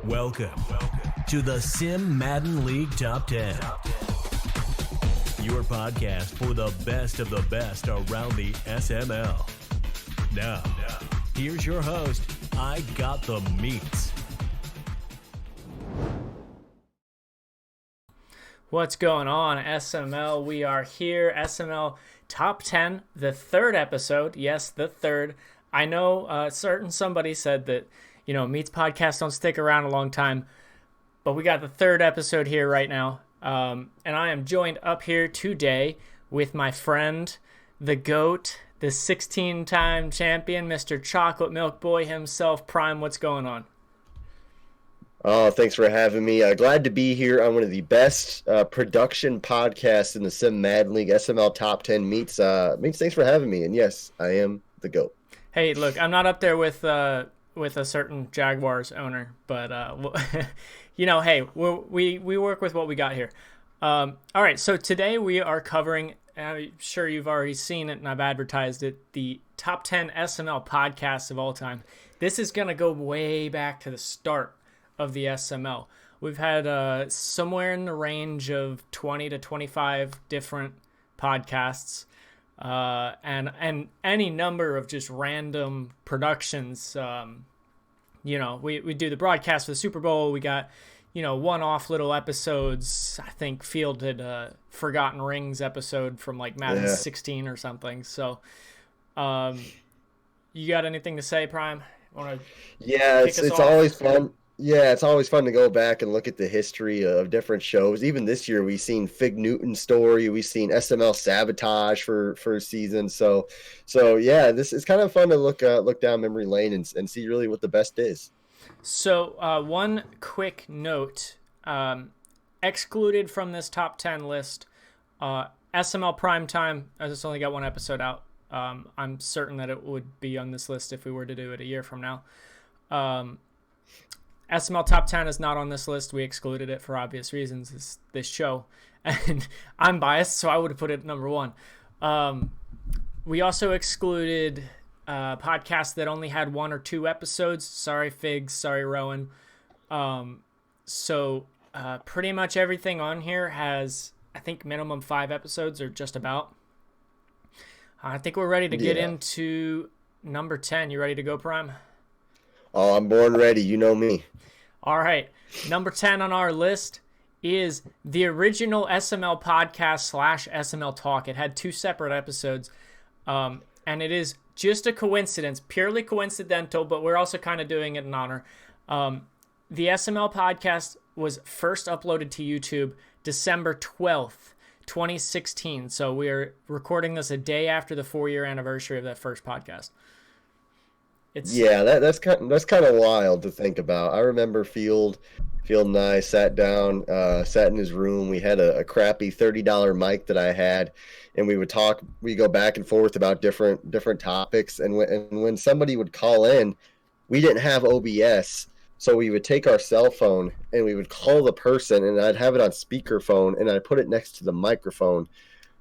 Welcome to the Sim Madden League Top 10. Your podcast for the best of the best around the SML. Now, here's your host, I Got the Meats. What's going on, SML? We are here, SML Top 10, the third episode. Yes, the third. I know somebody said that, Meats podcasts don't stick around a long time, but we got the third episode here right now. And I am joined up here today with my friend, the GOAT, the 16-time champion, Mr. Chocolate Milk Boy himself. Prime, what's going on? Oh, thanks for having me. Glad to be here on one of the best production podcasts in the Sim Madden League, SML Top 10 Meats. Meats, thanks for having me. And yes, I am the GOAT. Hey, look, I'm not up there with a certain Jaguars owner, but hey, we work with what we got here. All right, so today we are covering, I'm sure you've already seen it and I've advertised it, the top 10 SML podcasts of all time. This is going to go way back to the start of the SML. We've had somewhere in the range of 20 to 25 different podcasts. And any number of just random productions. We do the broadcast for the Super Bowl. We got, one-off little episodes. I think Field did a Forgotten Rings episode from like Madden 16 or something. So, you got anything to say, Prime? It's always fun. Yeah, it's always fun to go back and look at the history of different shows. Even this year, we've seen Fig Newton's story. We've seen SML Sabotage for a season. So yeah, this is kind of fun to look down memory lane and see really what the best is. So one quick note, excluded from this top 10 list, SML Primetime, as it's only got one episode out. I'm certain that it would be on this list if we were to do it a year from now. SML Top 10 is not on this list. We excluded it for obvious reasons, this show. And I'm biased, so I would have put it at number one. We also excluded podcasts that only had one or two episodes. Sorry, Figs. Sorry, Rowan. So pretty much everything on here has, I think, minimum 5 episodes or just about. I think we're ready to get into number 10. You ready to go, Prime? Oh, I'm born ready. You know me. All right. Number 10 on our list is the original SML Podcast / SML Talk. It had 2 separate episodes, and it is just a coincidence, purely coincidental, but we're also kind of doing it in honor. The SML Podcast was first uploaded to YouTube December 12th, 2016. So we're recording this a day after the 4-year anniversary of that first podcast. That's kind of wild to think about. I remember Field and I sat down, sat in his room. We had a crappy $30 mic that I had, and we would talk. We go back and forth about different topics. And when somebody would call in, we didn't have OBS, so we would take our cell phone and we would call the person, and I'd have it on speakerphone, and I'd put it next to the microphone.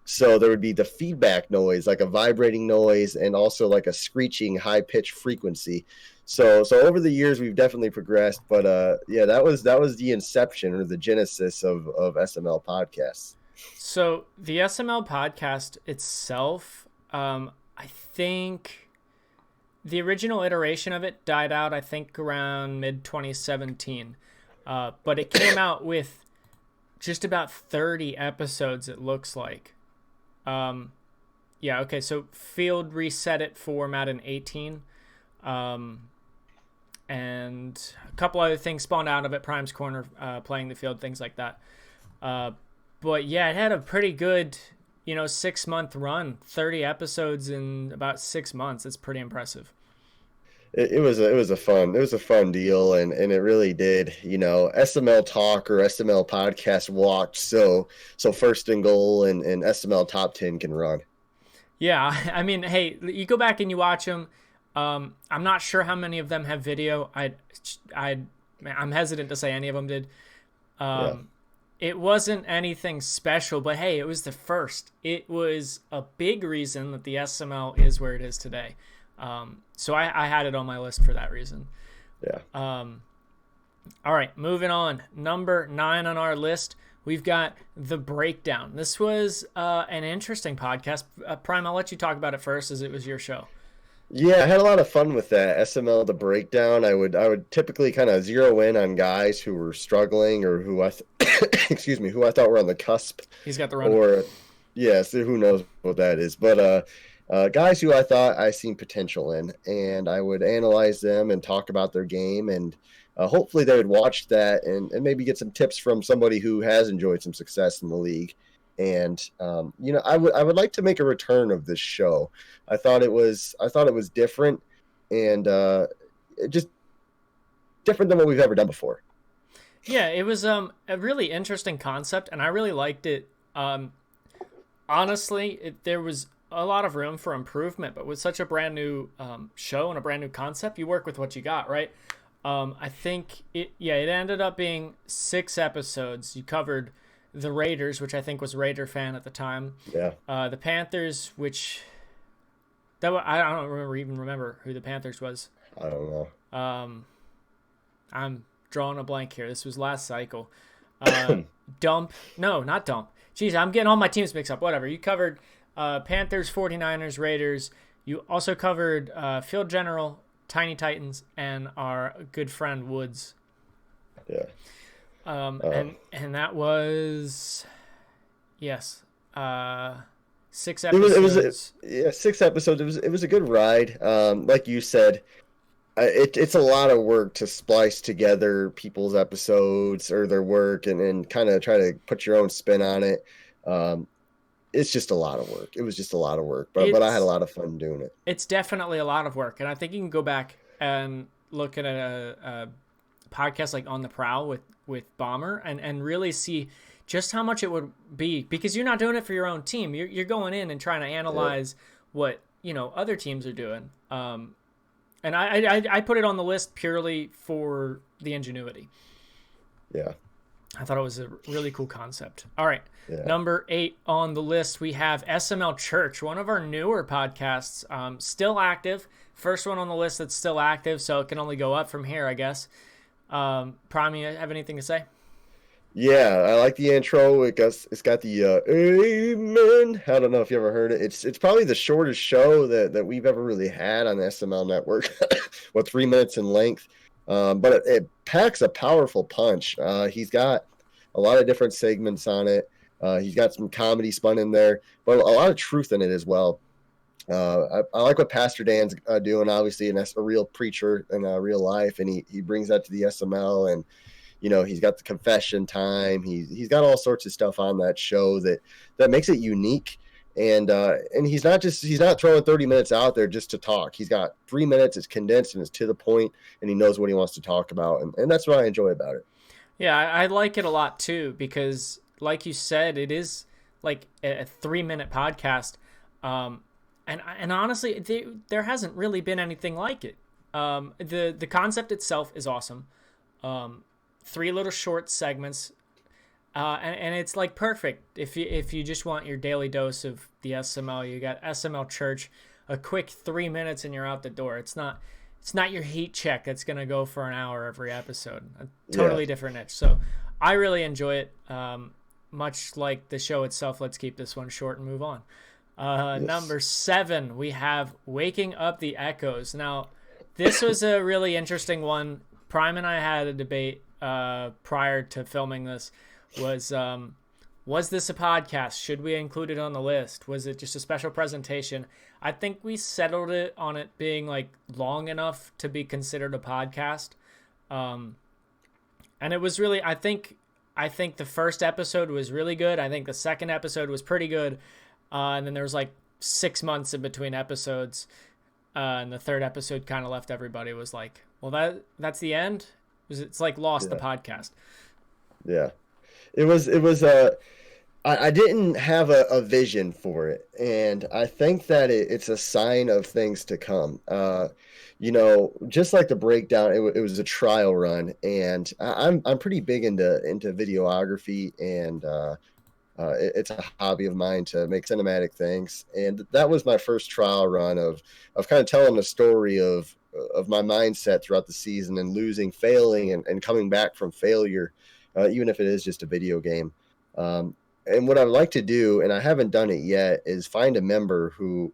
So there would be the feedback noise, like a vibrating noise, and also like a screeching high-pitched frequency. So over the years, we've definitely progressed. But that was the inception or the genesis of SML Podcasts. So the SML Podcast itself, I think the original iteration of it died out, I think, around mid-2017. But it came out with just about 30 episodes, it looks like. So Field reset it for Madden 18, and a couple other things spawned out of it, Prime's Corner, playing the field, things like that. But yeah, it had a pretty good, 6-month run, 30 episodes in about 6 months. It's pretty impressive. It was a fun deal, and it really did. SML Talk or SML Podcast walked so First and Goal and SML Top 10 can run. Yeah, I mean, hey, you go back and you watch them. I'm not sure how many of them have video. I'm hesitant to say any of them did. It wasn't anything special, but hey, it was the first. It was a big reason that the SML is where it is today. So I had it on my list for that reason. Yeah. All right, moving on. Number 9 on our list, we've got The Breakdown. This was an interesting podcast. Prime, I'll let you talk about it first as it was your show. Yeah, I had a lot of fun with that. SML The Breakdown. I would typically kind of zero in on guys who were struggling or who excuse me, who I thought were on the cusp. He's got the run. Or yes, who knows what that is. But guys who I thought I seen potential in, and I would analyze them and talk about their game, and hopefully they would watch that and maybe get some tips from somebody who has enjoyed some success in the league. And I would like to make a return of this show. I thought it was different, and just different than what we've ever done before. Yeah, it was a really interesting concept, and I really liked it. Honestly, there was a lot of room for improvement, but with such a brand new show and a brand new concept, you work with what you got, right? I think it ended up being 6 episodes. You covered the Raiders, which I think was a Raider fan at the time. Yeah. The Panthers, I don't remember who the Panthers was. I don't know. I'm drawing a blank here. This was last cycle. Dump. No, not Dump. Jeez, I'm getting all my teams mixed up. Whatever. You covered Panthers, 49ers, Raiders. You also covered Field General, Tiny Titans, and our good friend Woods. Yeah. And that was, yes, 6 episodes. It was 6 episodes. It was a good ride. Like you said, it's a lot of work to splice together people's episodes or their work and kind of try to put your own spin on it. It's just a lot of work. It was just a lot of work, but I had a lot of fun doing it. It's definitely a lot of work, and I think you can go back and look at a podcast like On the Prowl with Bomber and really see just how much it would be, because you're not doing it for your own team. You're going in and trying to analyze what other teams are doing. And I put it on the list purely for the ingenuity. Yeah. I thought it was a really cool concept. All right. Yeah. Number 8 on the list, we have SML Church, one of our newer podcasts, still active. First one on the list that's still active, so it can only go up from here, I guess. Prime, you have anything to say? Yeah, I like the intro. It's got the amen. I don't know if you ever heard it. It's probably the shortest show that we've ever really had on the SML network. 3 minutes in length. But it packs a powerful punch. He's got a lot of different segments on it. He's got some comedy spun in there, but a lot of truth in it as well. I like what Pastor Dan's doing, obviously, and that's a real preacher in real life, and he brings that to the SML, and he's got the confession time. He's got all sorts of stuff on that show that makes it unique. And he's not throwing 30 minutes out there just to talk. He's got 3 minutes. It's condensed and it's to the point, and he knows what he wants to talk about. And that's what I enjoy about it. Yeah, I like it a lot too, because like you said, it is like a 3-minute podcast. And honestly, there hasn't really been anything like it. The concept itself is awesome. 3 little short segments. And it's like perfect if you just want your daily dose of the SML. You got SML Church, a quick 3 minutes and you're out the door. It's not your heat check that's gonna go for an hour every episode. A totally different niche. So I really enjoy it. Much like the show itself. Let's keep this one short and move on. Yes. Number 7, we have Waking Up the Echoes. Now, this was a really interesting one. Prime and I had a debate prior to filming this. Was this a podcast? Should we include it on the list? Was it just a special presentation? I think we settled it on it being like long enough to be considered a podcast. And it was really, I think the first episode was really good. I think the second episode was pretty good. And then there was like 6 months in between episodes. And the third episode kind of left everybody was like, well, that's the end. It's like Lost, the podcast. Yeah. It was I didn't have a vision for it, and I think that it's a sign of things to come. Just like the breakdown, it was a trial run, and I'm pretty big into videography, and it's a hobby of mine to make cinematic things, and that was my first trial run of kind of telling the story of of my mindset throughout the season and failing, and coming back from failure, even if it is just a video game. And what I'd like to do, and I haven't done it yet, is find a member who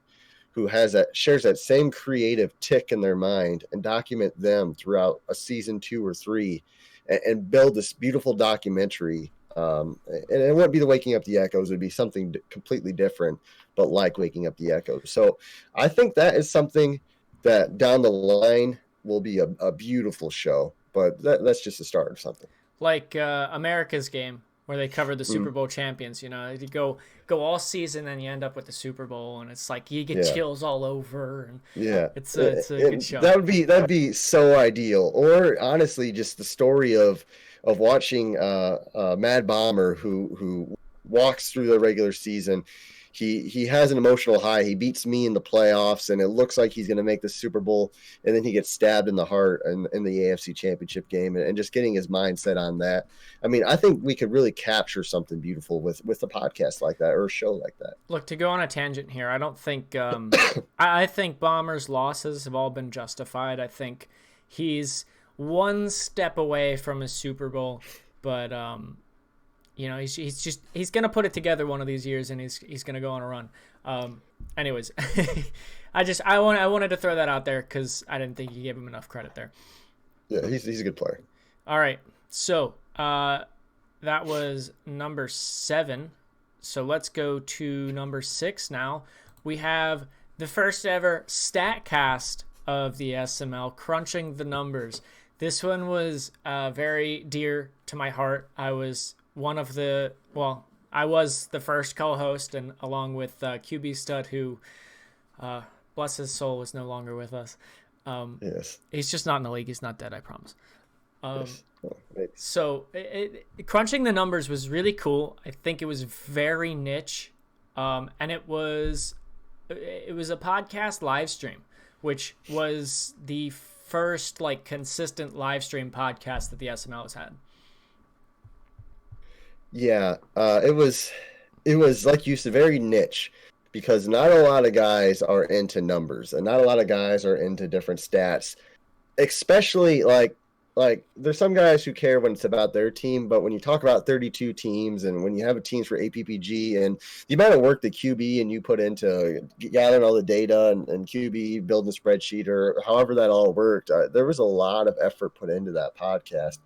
shares that same creative tick in their mind and document them throughout a season 2 or 3, and build this beautiful documentary. And it wouldn't be the Waking Up the Echoes; it would be something completely different, but like Waking Up the Echoes. So I think that is something that down the line will be a beautiful show. But that's just the start of something. Like America's Game, where they covered the Super Bowl champions. You go all season, and you end up with the Super Bowl, and it's like you get chills all over. And it's a good show. That'd be so ideal. Or honestly, just the story of watching Mad Bomber who walks through the regular season. He has an emotional high. He beats me in the playoffs, and it looks like he's going to make the Super Bowl, and then he gets stabbed in the heart in the AFC Championship game, and just getting his mindset on that. I mean, I think we could really capture something beautiful with a podcast like that, or a show like that. Look, to go on a tangent here, I don't think I think Bomber's losses have all been justified. I think he's one step away from a Super Bowl, but he's gonna put it together one of these years, and he's gonna go on a run. Anyways, I wanted to throw that out there because I didn't think you gave him enough credit there. Yeah, he's a good player. All right, so that was number 7. So let's go to number 6 now. We have the first ever StatCast of the SML, crunching the numbers. This one was very dear to my heart. I was the first co-host, and along with QB Stud, who, bless his soul, is no longer with us. Yes. He's just not in the league. He's not dead, I promise. Yes. So crunching the numbers was really cool. I think it was very niche, and it was a podcast live stream, which was the first consistent live stream podcast that the SML has had. Yeah, it was like you said, very niche, because not a lot of guys are into numbers, and not a lot of guys are into different stats, especially like there's some guys who care when it's about their team, but when you talk about 32 teams, and when you have teams for APPG, and the amount of work that QB and you put into gathering all the data, and QB building a spreadsheet, or however that all worked, there was a lot of effort put into that podcast.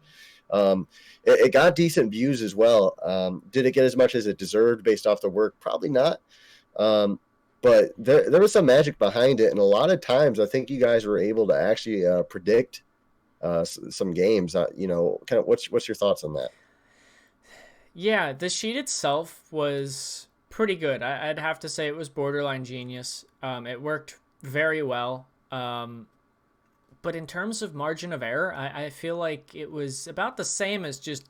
It got decent views as well. Did it get as much as it deserved based off the work? Probably not. But there was some magic behind it, and a lot of times I think you guys were able to actually predict some games. Kind of what's your thoughts on that? Yeah, the sheet itself was pretty good. I'd have to say it was borderline genius. It worked very well. But in terms of margin of error, I feel like it was about the same as just,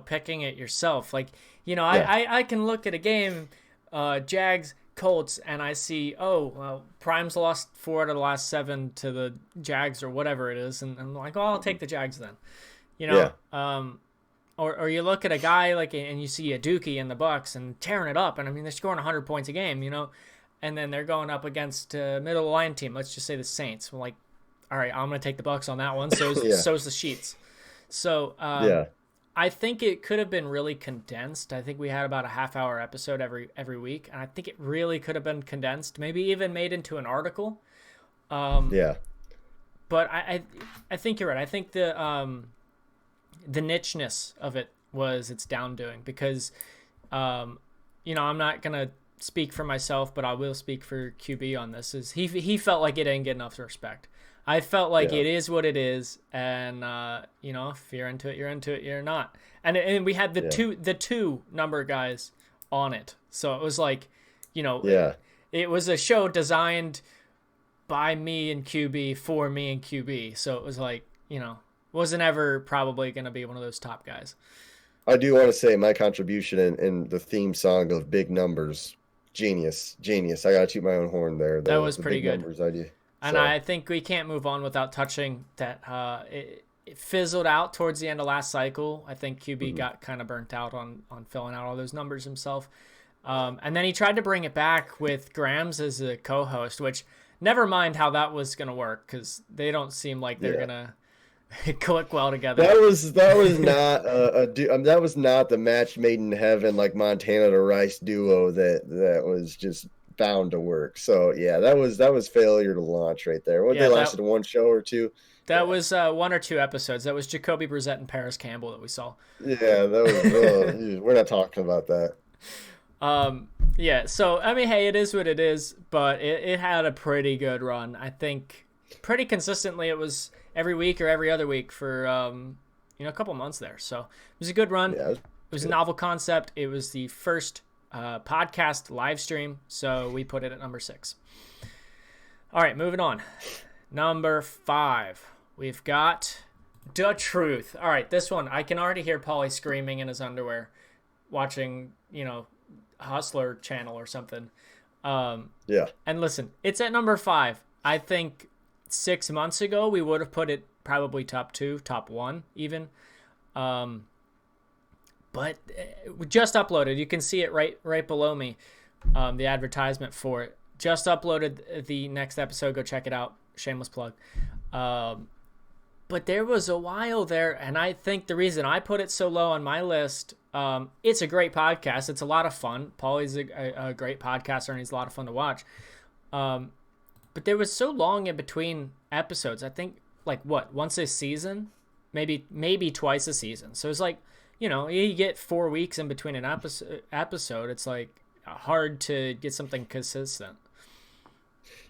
picking it yourself. I can look at a game, Jags, Colts, and I see, Prime's lost 4 out of the last 7 to the Jags or whatever it is. And I'm like, I'll take the Jags then. Or you look at a guy and you see a Dookie in the Bucks and tearing it up. And I mean, they're scoring 100 points a game, and then they're going up against a middle of the line team. Let's just say the Saints. We're like, all right, I'm going to take the Bucks on that one. So's the Sheets. So I think it could have been really condensed. I think we had about a half-hour episode every week, and I think it really could have been condensed, maybe even made into an article. But I think you're right. I think the nicheness of it was its downdoing, because I'm not going to speak for myself, but I will speak for QB on this. Is he felt like it didn't get enough respect. I felt like it is what it is, and if you're into it, you're into it. You're not, and we had the two number guys on it, so it was like, it was a show designed by me and QB for me and QB, so it was like, wasn't ever probably going to be one of those top guys. I do want to say my contribution in the theme song of Big Numbers, genius. I got to toot my own horn there. That was pretty good. Numbers idea. And I think we can't move on without touching that it fizzled out towards the end of last cycle. I think QB got kind of burnt out on filling out all those numbers himself. And then he tried to bring it back with Grams as a co-host, which never mind how that was gonna work, because they don't seem like they're gonna click well together. That was not that was not the match made in heaven like Montana to Rice duo that was just bound to work. So yeah, that was failure to launch right there. They lasted one show or two. That was 1 or 2 episodes. That was Jacoby Brissett and Paris Campbell that we saw. Yeah, that was. We're not talking about that. Yeah. So I mean, hey, it is what it is. But it had a pretty good run. I think pretty consistently. It was every week or every other week for a couple months there. So it was a good run. Yeah, it was a novel concept. It was the first podcast live stream. So we put it at number 6. All right, moving on. Number 5. We've got The Truth. All right, this one, I can already hear Paulie screaming in his underwear, watching, Hustler channel or something. Yeah. And listen, it's at number 5. I think 6 months ago, we would have put it probably top 2, top 1 even. But we just uploaded. You can see it right below me, the advertisement for it. Just uploaded the next episode. Go check it out. Shameless plug. But there was a while there, and I think the reason I put it so low on my list, it's a great podcast. It's a lot of fun. Paulie's a great podcaster, and he's a lot of fun to watch. But there was so long in between episodes. I think, once a season? Maybe twice a season. So it's like, you get 4 weeks in between an episode. It's hard to get something consistent.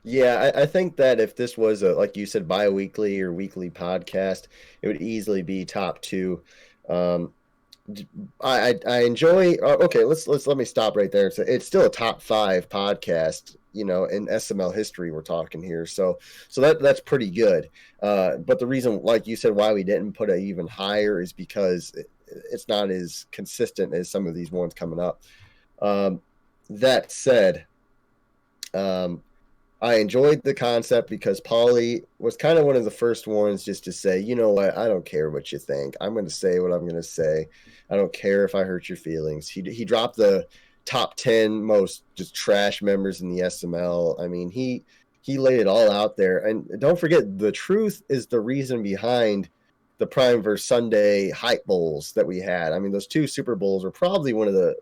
Yeah, I think that if this was like you said, bi-weekly or weekly podcast, it would easily be top 2. I enjoy. Okay, let me stop right there. It's still a top 5 podcast, in SML history. We're talking here, so that's pretty good. But the reason, like you said, why we didn't put it even higher is because it's not as consistent as some of these ones coming up. That said, I enjoyed the concept because Paulie was kind of one of the first ones just to say, you know what, I don't care what you think. I'm going to say what I'm going to say. I don't care if I hurt your feelings. He dropped the top 10 most just trash members in the SML. I mean, he laid it all out there. And don't forget, The Truth is the reason behind the Prime vs. Sunday hype bowls that we had. I mean, those 2 Super Bowls were probably one of the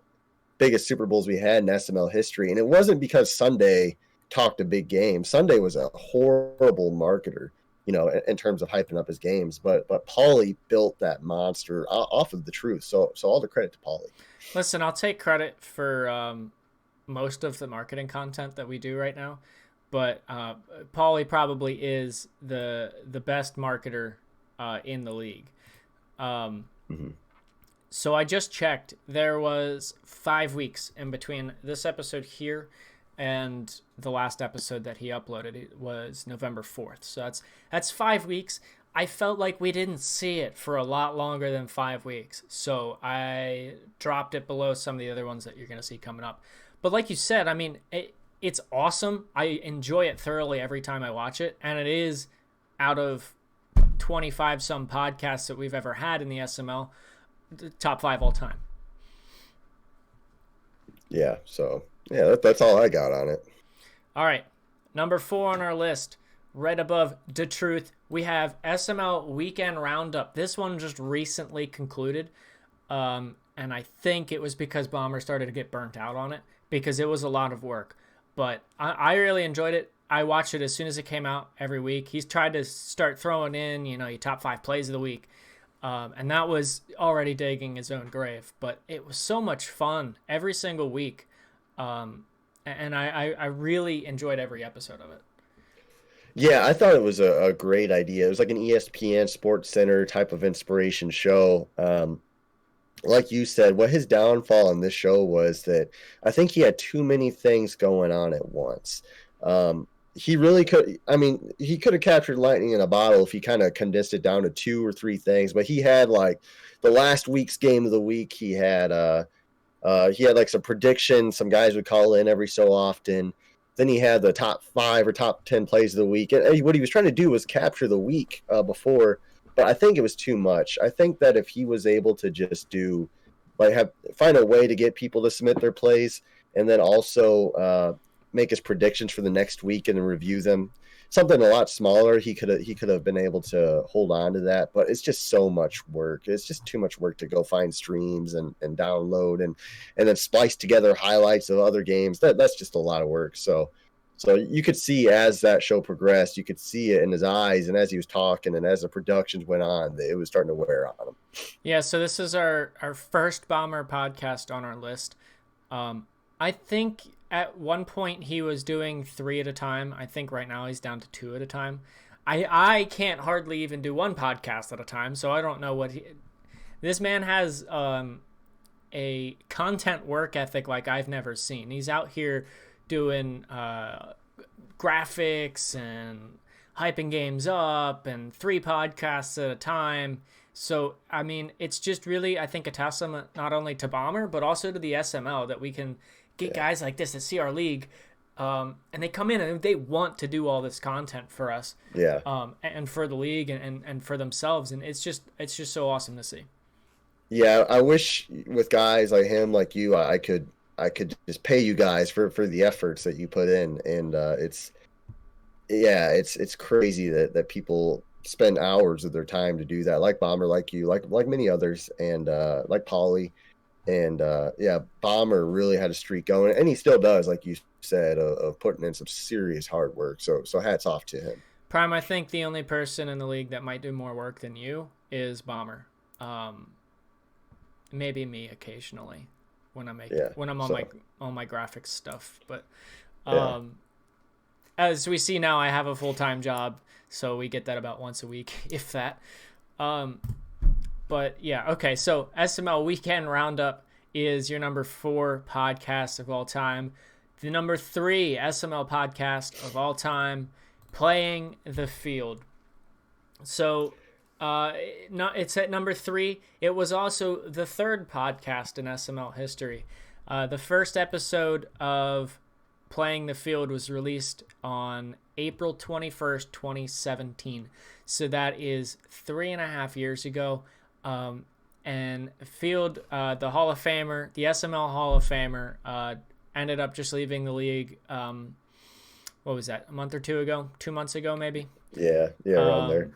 biggest Super Bowls we had in SML history. And it wasn't because Sunday talked a big game. Sunday was a horrible marketer, in terms of hyping up his games. But Paulie built that monster off of The Truth. So all the credit to Paulie. Listen, I'll take credit for most of the marketing content that we do right now. But Paulie probably is the best marketer in the league. So I just checked. There was 5 weeks in between this episode here and the last episode that he uploaded. It was November 4th. So that's 5 weeks. I felt like we didn't see it for a lot longer than 5 weeks. So I dropped it below some of the other ones that you're going to see coming up. But like you said, I mean, it's awesome. I enjoy it thoroughly every time I watch it. And it is, out of 25 some podcasts that we've ever had in the SML, the top 5 all time. Yeah, so yeah, that's all I got on it. All right, number 4 on our list, right above The Truth, we have SML Weekend Roundup. This one just recently concluded, and I think it was because Bomber started to get burnt out on it, because it was a lot of work. But I really enjoyed it. I watched it as soon as it came out every week. He's tried to start throwing in, your top 5 plays of the week. And that was already digging his own grave. But it was so much fun every single week. And I really enjoyed every episode of it. Yeah, I thought it was a great idea. It was like an ESPN Sports Center type of inspiration show. Like you said, what his downfall on this show was that I think he had too many things going on at once. He really could. I mean, he could have captured lightning in a bottle if he kind of condensed it down to 2 or 3 things. But he had the last week's game of the week. He had some predictions. Some guys would call in every so often. Then he had the top 5 or top 10 plays of the week. And what he was trying to do was capture the week before. But I think it was too much. I think that if he was able to just find a way to get people to submit their plays, and then also make his predictions for the next week and then review them. Something a lot smaller, he could have been able to hold on to that, but it's just so much work. It's just too much work to go find streams and download and then splice together highlights of other games. That's just a lot of work. So you could see as that show progressed, you could see it in his eyes, and as he was talking and as the productions went on, it was starting to wear on him. Yeah, so this is our first Bomber podcast on our list. I think at one point he was doing 3 at a time. I think right now he's down to 2 at a time. I can't hardly even do one podcast at a time, so I don't know what this man has a content work ethic like I've never seen. He's out here doing graphics and hyping games up and 3 podcasts at a time. So, I mean, it's just really, I think, a testament not only to Bomber, but also to the SML that we can get guys like this that see our league, and they come in and they want to do all this content for us, and for the league and for themselves, and it's just so awesome to see. Yeah, I wish with guys like him, like you, I could just pay you guys for the efforts that you put in, and it's crazy that people spend hours of their time to do that, like Bomber, like you, like many others, and like Paulie. And Bomber really had a streak going, and he still does, like you said, of putting in some serious hard work. So hats off to him. Prime, I think the only person in the league that might do more work than you is Bomber. Maybe me occasionally when I'm on my graphics stuff, but as we see now, I have a full-time job, so we get that about once a week, if that. But yeah, okay, so SML Weekend Roundup is your number 4 podcast of all time. The number 3 SML podcast of all time, Playing the Field. So it's at number 3. It was also the 3rd podcast in SML history. The first episode of Playing the Field was released on April 21st, 2017. So that is 3.5 years ago. And Field, the Hall of Famer, the SML Hall of Famer, ended up just leaving the league. What was that? A month or 2 ago? 2 months ago, maybe? Yeah, around there.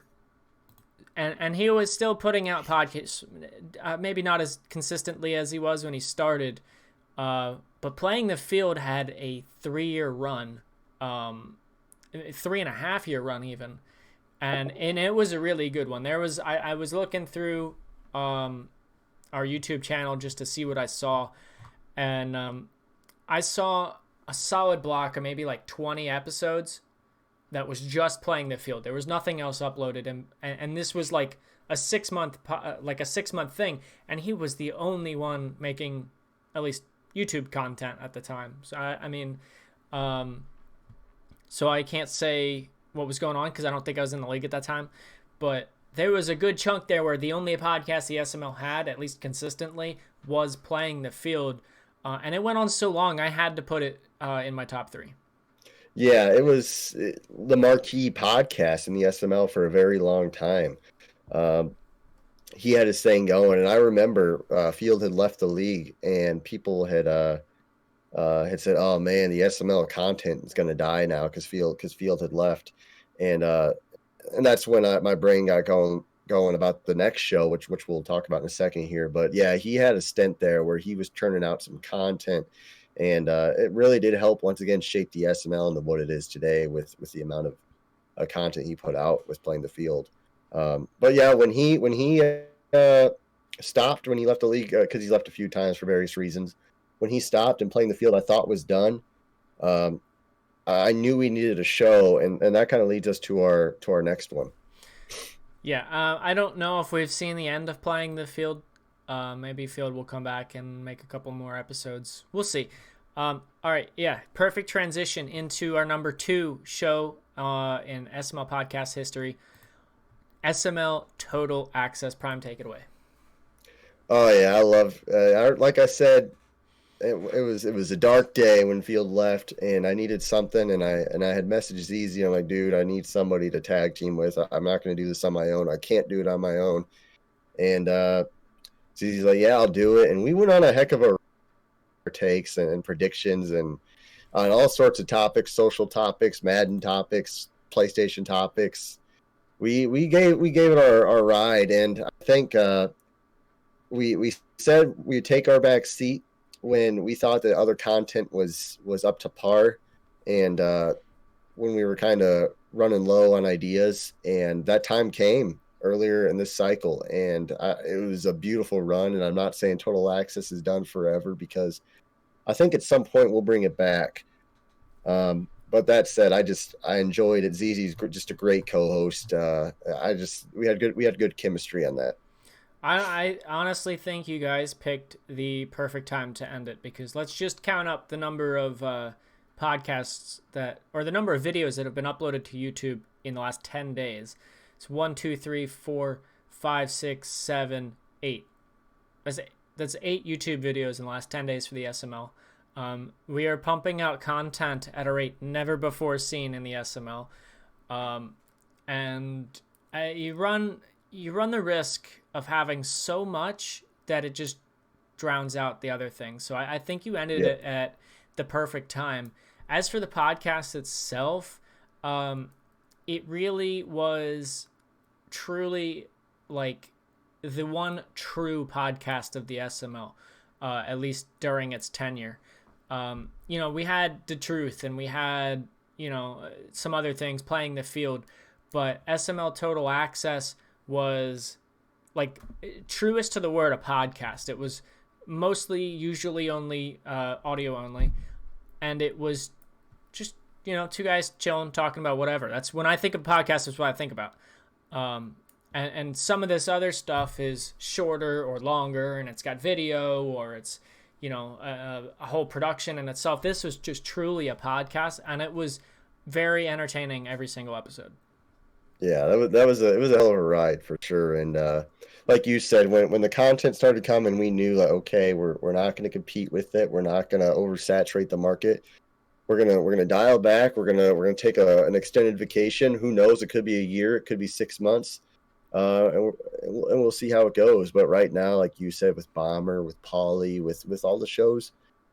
And he was still putting out podcasts, maybe not as consistently as he was when he started. But Playing the Field had a 3-year run, 3.5-year run even. And it was a really good one. I was looking through our YouTube channel just to see what I saw, and I saw a solid block of maybe like 20 episodes that was just Playing the Field. There was nothing else uploaded, and this was like a 6-month thing, and he was the only one making at least YouTube content at the time. So so I can't say what was going on because I don't think I was in the league at that time, but there was a good chunk there where the only podcast the SML had, at least consistently, was Playing the Field, and it went on so long I had to put it in my top 3. Yeah, it was the marquee podcast in the SML for a very long time. He had his thing going, and I remember Field had left the league, and people had said, "Oh man, the SML content is going to die now because Field had left," and that's when my brain got going about the next show, which we'll talk about in a second here. But yeah, he had a stint there where he was churning out some content, and it really did help once again shape the SML into what it is today with the amount of content he put out with Playing the Field. But yeah, when he stopped, when he left the league, because he left a few times for various reasons, when he stopped and Playing the Field I thought was done, I knew we needed a show, and that kind of leads us to our next one. Yeah, I don't know if we've seen the end of Playing the Field. Maybe Field will come back and make a couple more episodes. We'll see. All right, yeah, perfect transition into our number 2 show in SML Podcast history, SML Total Access. Prime, take it away. Oh yeah, I love. Like I said, it was a dark day when Field left, and I needed something, and I had messaged Easy. I'm like, dude, I need somebody to tag team with. I'm not going to do this on my own. I can't do it on my own. And so he's like, yeah, I'll do it. And we went on a heck of a takes and predictions, and on all sorts of topics, social topics, Madden topics, PlayStation topics. We gave it our ride, and I think we said we'd take our back seat when we thought that other content was up to par, and when we were kind of running low on ideas, and that time came earlier in this cycle, and it was a beautiful run. And I'm not saying Total Access is done forever, because I think at some point we'll bring it back. But that said, I enjoyed it. ZZ's just a great co-host. We had good chemistry on that. I honestly think you guys picked the perfect time to end it, because let's just count up the number of podcasts or the number of videos that have been uploaded to YouTube in the last 10 days. It's 1, 2, 3, 4, 5, 6, 7, 8. That's 8 YouTube videos in the last 10 days for the SML. We are pumping out content at a rate never before seen in the SML. And you run the risk of having so much that it just drowns out the other things. So I think you ended it at the perfect time. As for the podcast itself, it really was truly like the one true podcast of the SML, at least during its tenure. We had The Truth, and we had, some other things, Playing the Field, but SML Total Access was like truest to the word a podcast. It was usually only audio only, and it was just two guys chilling, talking about whatever. That's when I think of podcasts, that's what I think about. And some of this other stuff is shorter or longer, and it's got video, or it's a whole production in itself. This was just truly a podcast, and it was very entertaining every single episode. Yeah, it was a hell of a ride for sure. And like you said, when the content started coming, we knew like, okay, we're not going to compete with it. We're not going to oversaturate the market. We're gonna dial back. We're gonna take an extended vacation. Who knows? It could be a year. It could be 6 months. And we'll see how it goes. But right now, like you said, with Bomber, with Paulie, with all the shows,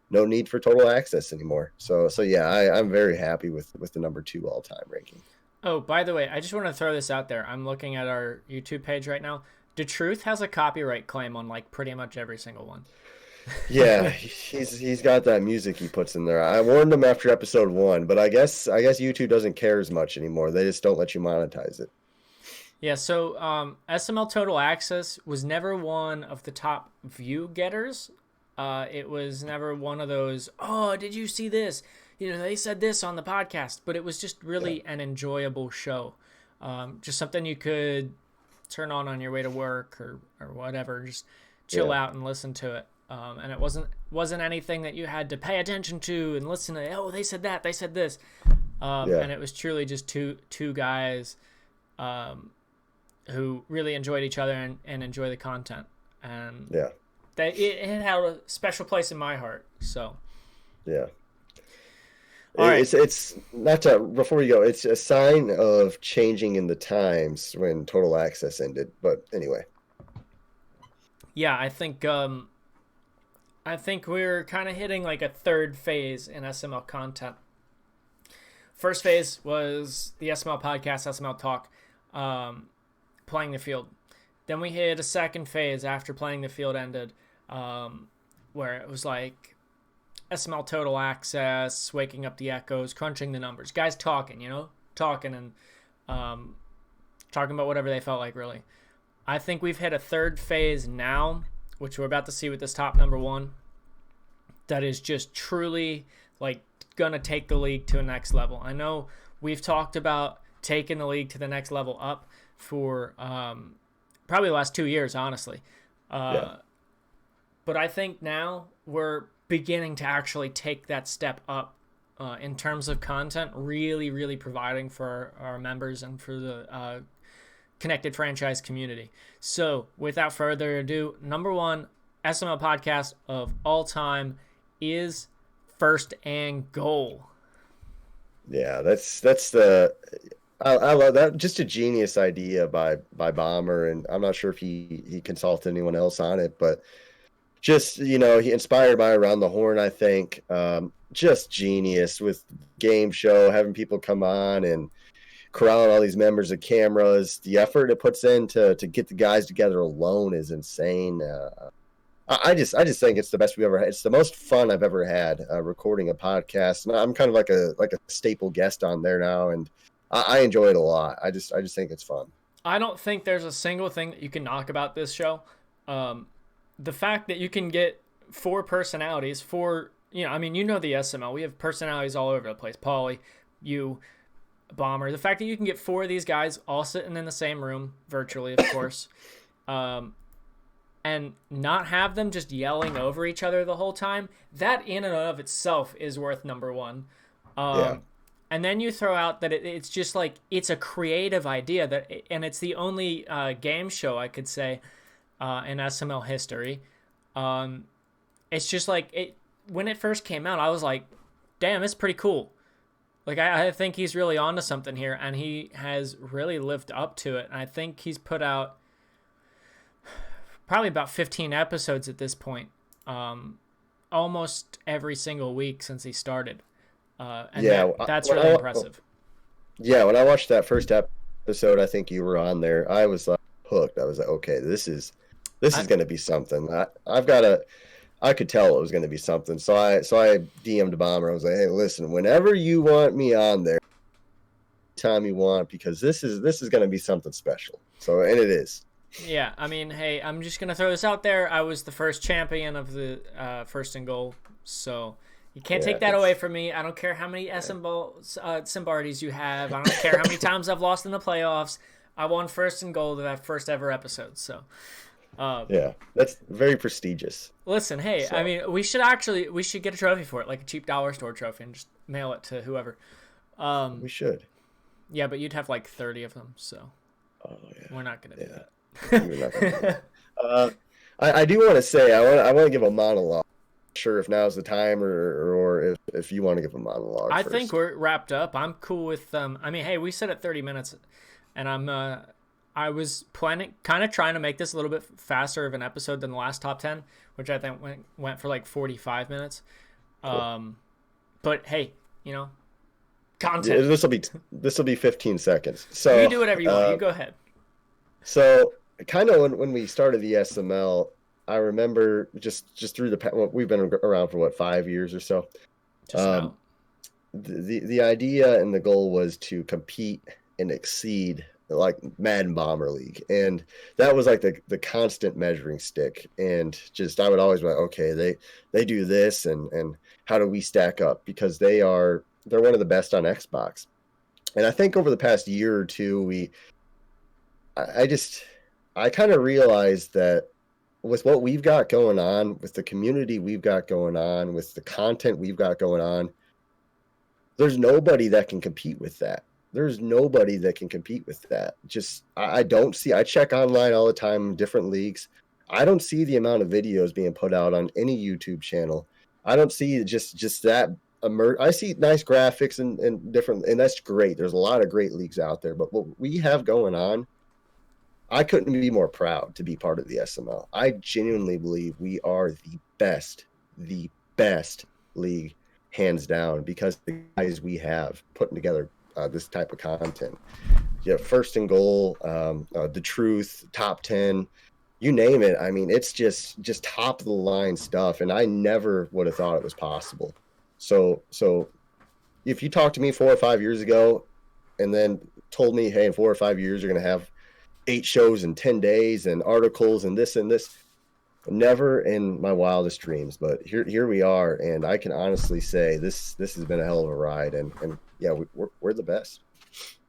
no need for Total Access anymore. So yeah, I'm very happy with the number 2 all-time ranking. Oh, by the way, I just want to throw this out there. I'm looking at our YouTube page right now. The Truth has a copyright claim on like pretty much every single one. Yeah, he's got that music he puts in there. I warned him after episode 1, but I guess YouTube doesn't care as much anymore. They just don't let you monetize it. Yeah, so SML Total Access was never one of the top view getters. It was never one of those, oh, did you see this? They said this on the podcast, but it was just really an enjoyable show. Just something you could turn on your way to work or whatever, just chill out and listen to it. And it wasn't anything that you had to pay attention to and listen to. Oh, they said that, they said this. And it was truly just two guys who really enjoyed each other and enjoy the content. And it had a special place in my heart. So yeah. All right. It's not to, before you go, it's a sign of changing in the times when Total Access ended. But anyway. Yeah, I think we're kind of hitting like a third phase in SML content. First phase was the SML Podcast, SML Talk, Playing the Field. Then we hit a second phase after Playing the Field ended, where it was like SML Total Access, Waking Up the Echoes, Crunching the Numbers. Guys talking and talking about whatever they felt like, really. I think we've hit a third phase now, which we're about to see with this top number 1, that is just truly like gonna take the league to a next level. I know we've talked about taking the league to the next level up for probably the last 2 years, honestly. But I think now we're beginning to actually take that step up in terms of content, really, really providing for our members and for the connected franchise community. So without further ado, number 1 SML podcast of all time is First and Goal. Yeah, that's the I love that. Just a genius idea by Bomber, and I'm not sure if he consulted anyone else on it, but just he inspired by Around the Horn, I think. just genius with game show, having people come on and corralling all these members of cameras. The effort it puts in to get the guys together alone is insane. I just think it's the best we've ever had. It's the most fun I've ever had recording a podcast, and I'm kind of like a staple guest on there now, and I enjoy it a lot. I just think it's fun. I don't think there's a single thing that you can knock about this show. The fact that you can get 4 personalities, the SML, we have personalities all over the place. Paulie, you, Bomber. The fact that you can get 4 of these guys all sitting in the same room, virtually, of course, and not have them just yelling over each other the whole time, that in and of itself is worth number one. And then you throw out that it's just like, it's a creative idea, and it's the only game show, I could say, in SML history. It's just like, when it first came out, I was like, damn, it's pretty cool. Like, I think he's really onto something here, and he has really lived up to it. And I think he's put out probably about 15 episodes at this point, almost every single week since he started. That's really impressive. Yeah, when I watched that first episode, I think you were on there. I was like hooked. I was like, okay, this is going to be something. I could tell it was going to be something. So I DM'd Bomber. I was like, hey, listen, whenever you want me on there, time you want, because this is going to be something special. So, and it is. Yeah, I mean, hey, I'm just going to throw this out there. I was the first champion of the first and goal, so you can't take that away from me. I don't care how many Simbardis you have. I don't care how many times I've lost in the playoffs. I won first and goal to that first ever episode, so... that's very prestigious. Listen, hey, I mean, we should get a trophy for it, like a cheap dollar store trophy, and just mail it to whoever. We should. Yeah, but you'd have like 30 of them, so we're not gonna do that. We're not gonna do that. I do want to say I want to give a monologue. Not sure if now's the time or if you want to give a monologue. I think we're wrapped up. I'm cool with I mean, hey, we said at 30 minutes, and I was trying to make this a little bit faster of an episode than the last top 10, which I think went for like 45 minutes. Cool. But hey, content. Yeah, this will be 15 seconds. So you do whatever you want. You go ahead. So kind of when we started the SML, I remember just through we've been around for 5 years or so. The idea and the goal was to compete and exceed like Madden Bomber League, and that was like the constant measuring stick. And just I would always be like, okay, they do this, and how do we stack up, because they're one of the best on Xbox. And I think over the past year or two, I kind of realized that with what we've got going on, with the community we've got going on, with the content we've got going on, there's nobody that can compete with that. There's nobody that can compete with that. Just, I don't see, I check online all the time in different leagues. I don't see the amount of videos being put out on any YouTube channel. I don't see just that. I see nice graphics and different, and that's great. There's a lot of great leagues out there, but what we have going on, I couldn't be more proud to be part of the SML. I genuinely believe we are the best league, hands down, because the guys we have putting together this type of content. Yeah, first and goal, the truth, top 10, you name it. I mean, it's just top of the line stuff, and I never would have thought it was possible. So if you talked to me 4 or 5 years ago and then told me, hey, in 4 or 5 years you're going to have 8 shows in 10 days and articles and this, never in my wildest dreams. But here we are, and I can honestly say this has been a hell of a ride, and yeah, we're the best.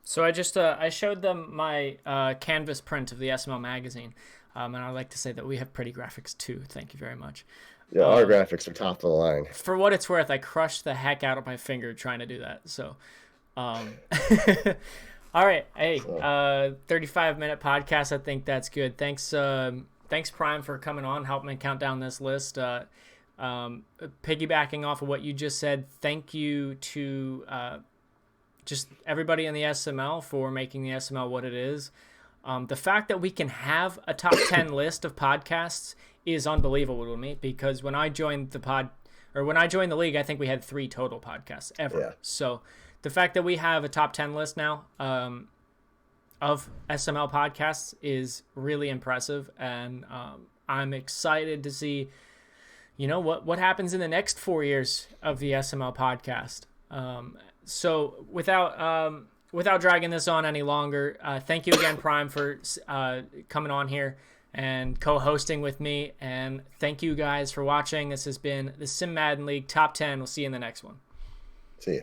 So I showed them my canvas print of the SML magazine, and I'd like to say that we have pretty graphics too. Thank you very much. Yeah, our graphics are top of the line. For what it's worth, I crushed the heck out of my finger trying to do that. So, all right, hey, 35-minute podcast. I think that's good. Thanks, Prime, for coming on, helping me count down this list. Piggybacking off of what you just said, thank you to just everybody in the SML for making the SML what it is. The fact that we can have a top 10 list of podcasts is unbelievable to me, because when I joined the or when I joined the league, I think we had 3 total podcasts ever. Yeah. So the fact that we have a top 10 list now of SML podcasts is really impressive. And I'm excited to see, what happens in the next 4 years of the SML podcast. So without dragging this on any longer, thank you again, Prime, for coming on here and co-hosting with me. And thank you guys for watching. This has been the Sim Madden League Top 10. We'll see you in the next one. See ya.